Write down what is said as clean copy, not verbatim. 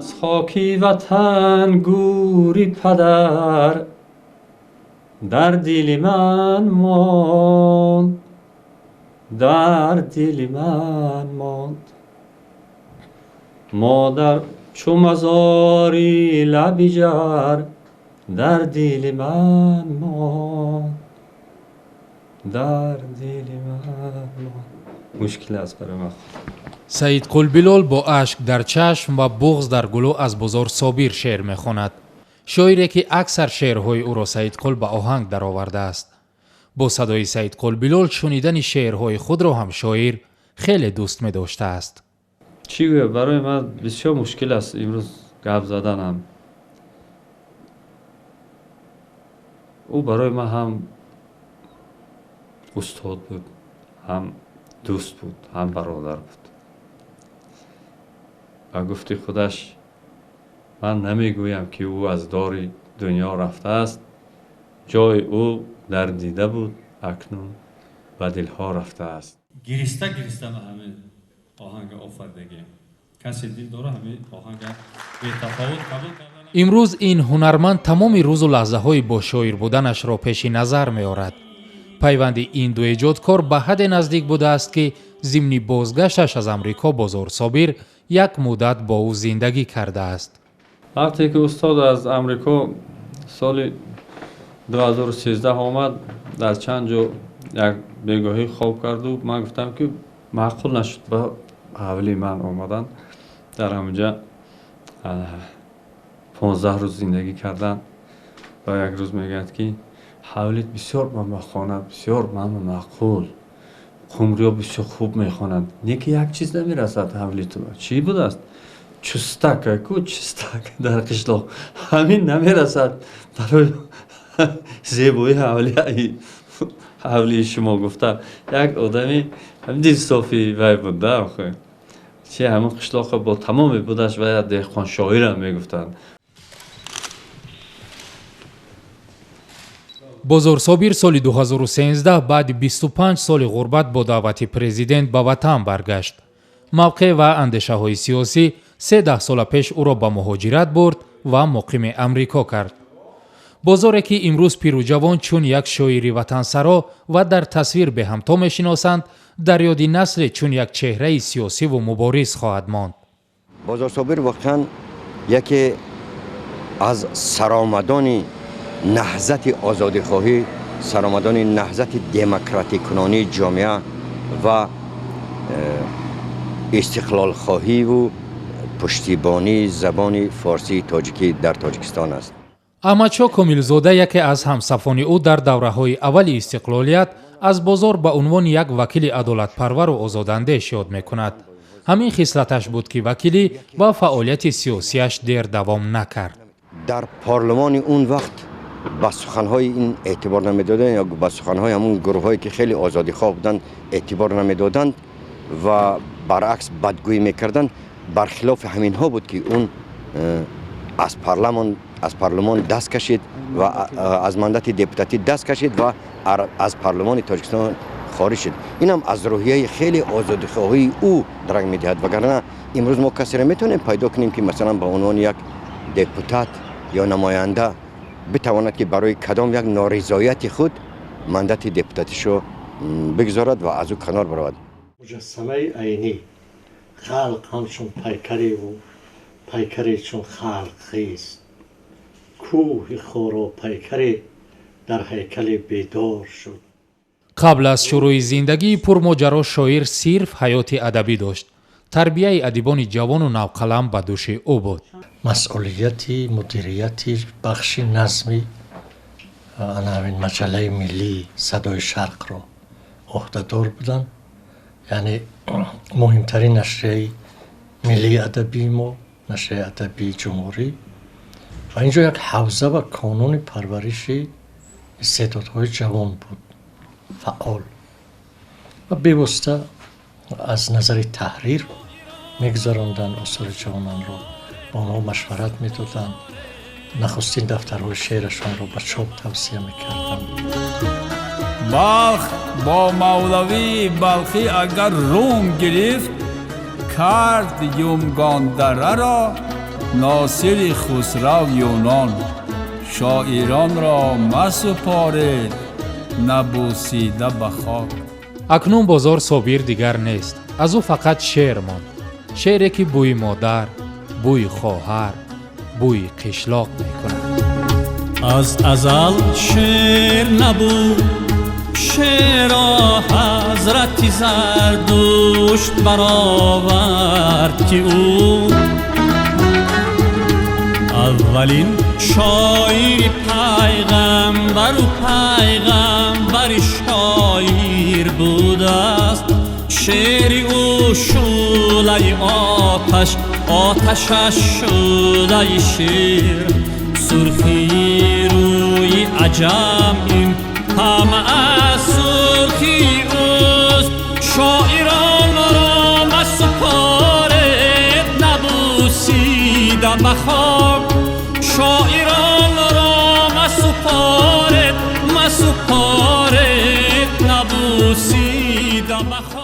از خاکی وطن گوری پدر در دل من ماند، در دل من ماند. مادر چو مزاری لب جر در دل من ماند، در دل من ماند. مشکل است برای من. سعیدقل بلال با اشک در چشم و بغض در گلو از بزرگ صابر شعر میخواند. شاعری که اکثر شعرهای او را سعیدقل به آهنگ درآورده است. با صدای سعیدقل بلال شنیدن شعرهای خود را هم شاعر خیلی دوست می داشته است. چی گویم، برای من بسیار مشکل است امروز گپ زدنم. او برای من هم استاد بود، هم دوست بود، هم برادر بود. و گفتی خودش من نمیگویم که او از دار دنیا رفته است، جای او در دیده بود اکنون به دلها رفته است. گریسته گریسته من همین آهنگ آفریدگی. کسی دل داره همین آهنگ بی تفاوت قبول کردن. امروز این هنرمند تمام روز و لحظه های با شاعر بودنش را پیش نظر می آورد. پیوند این دو ایجادکار به حد نزدیک بوده است که ضمن بازگشتش از امریکا بزرگ صابر یک مدت با او زندگی کرده است. وقتی که استاد از امریکا سال 2013 آمد، در چند جا یک بیگاهی خواب کرد و من گفتم که معقول نشد به حوالی من آمدن. در همونجا 15 روز زندگی کردن و یک روز میگد که حوالیت بسیار مخواند، بسیار معقول، خمریا بسیار خوب میخوانند، نیکی یک چیز نمیرسد حوالیت. چی بود است؟ چستک، کو چستک در قشلاق همین نمیرسد برای زیبایی حوالی شما. گفتم یک آدمی همین دل صافی وی بوده آخه چی همون قشلاق با تمام بودش و یک دهقان شاعر هم میگفتند. بزرگ صابر سال 2013 بعد 25 سال غربت با دعوت پرزیدنت به وطن برگشت. موقع و اندیشه های سیاسی 13 سال پیش او را به مهاجرت برد و مقیم امریکا کرد. بزرگی که امروز پیر و جوان چون یک شاعر وطنسرا و در تصویر به همتا میشناسند، در یاد نسل چون یک چهره سیاسی و مبارز خواهد ماند. بزرگ صابر واقعا یکی از سرآمدان نهضت آزادیخواهی، سرآمدان نهضت دموکراتیک کنانی جامعه و استقلال خواهی و پشتیبانی زبان فارسی تاجیکی در تاجیکستان است. احمدشاه کاملزاده یکی از همصفان او در دوره‌های اول استقلالیت از بزرگ به عنوان یک وکیل عدالت پرور و آزاداندیش یاد می‌کند. همین خصلتش بود که وکیلی و فعالیت سیاسیش دیر دوام نکرد. در پارلمان اون وقت با سخنهای این اعتبار نمیدادند یا با سخنهای همون گروه‌هایی که خیلی آزادیخواه بودند اعتبار نمیدادند و برعکس بدگویی میکردند. برخلاف همین ها بود که اون از پارلمان دست کشید و از مندت دپوتاتی دست کشید و از پارلمان تاجیکستان خارج شد. این هم از روحیه خیلی آزادیخواهی او درنگ میدهد. وگرنه امروز ما کسی را میتونیم پیدا کنیم که مثلا به عنوان یک دپوتات یا نماینده بتواند که برای کدام یک نارضایت خود مندت دپوتاتیشو بگذارد و از او کنار برود. مجسمه عینی خلق همچون پیکری و پیکری چون خلق خیست، کوه خور و پیکری در هیکل بیدار شد. قبل از شروع زندگی پرماجرا شاعر صرف حیات ادبی داشت. تربیه ادیبان جوان و نوقلم به دوش او بود. مسئولیتی مدیریتی بخش نظمی همین مجله ملی صدای شرق رو عهده‌دار بودن. یعنی مهمترین نشریه ملی ادبی ما، نشریه ادبی جمهوری، و اینجا یک حوزه و کانون پرورش استعدادهای جوان بود، فعال و بیوسته از نظر تحریر میگذراندن آثار جوانان رو، با آنها مشورت میدادن، نخستین دفترهای شعرشان رو به چاپ توصیه میکردن. بلخ با مولوی بلخی اگر روم گرفت، کرد یومگان دره را ناصر خسرو یونان شاعران را مسپارید نبوسیده به خاک. акнун бозор собир дигар нест. аз ӯ фақат шеър монд. шеъре ки бӯи модар, бӯи хоҳар, бӯи қишлоқ мекунад. از ازل شعر نبود، شعرا حضرت زردشت برآورد که او اولین شاعر پیغمبر و پیغمبر شاعر بوده است. شعر او شعله آتش، آتشش شعله شعر. سرخی روی عجم این همه از سرخی اوست. شاعران را مسپارید نبوسیده به خاک. شاعران را مسپارید نبوسیده به خاک.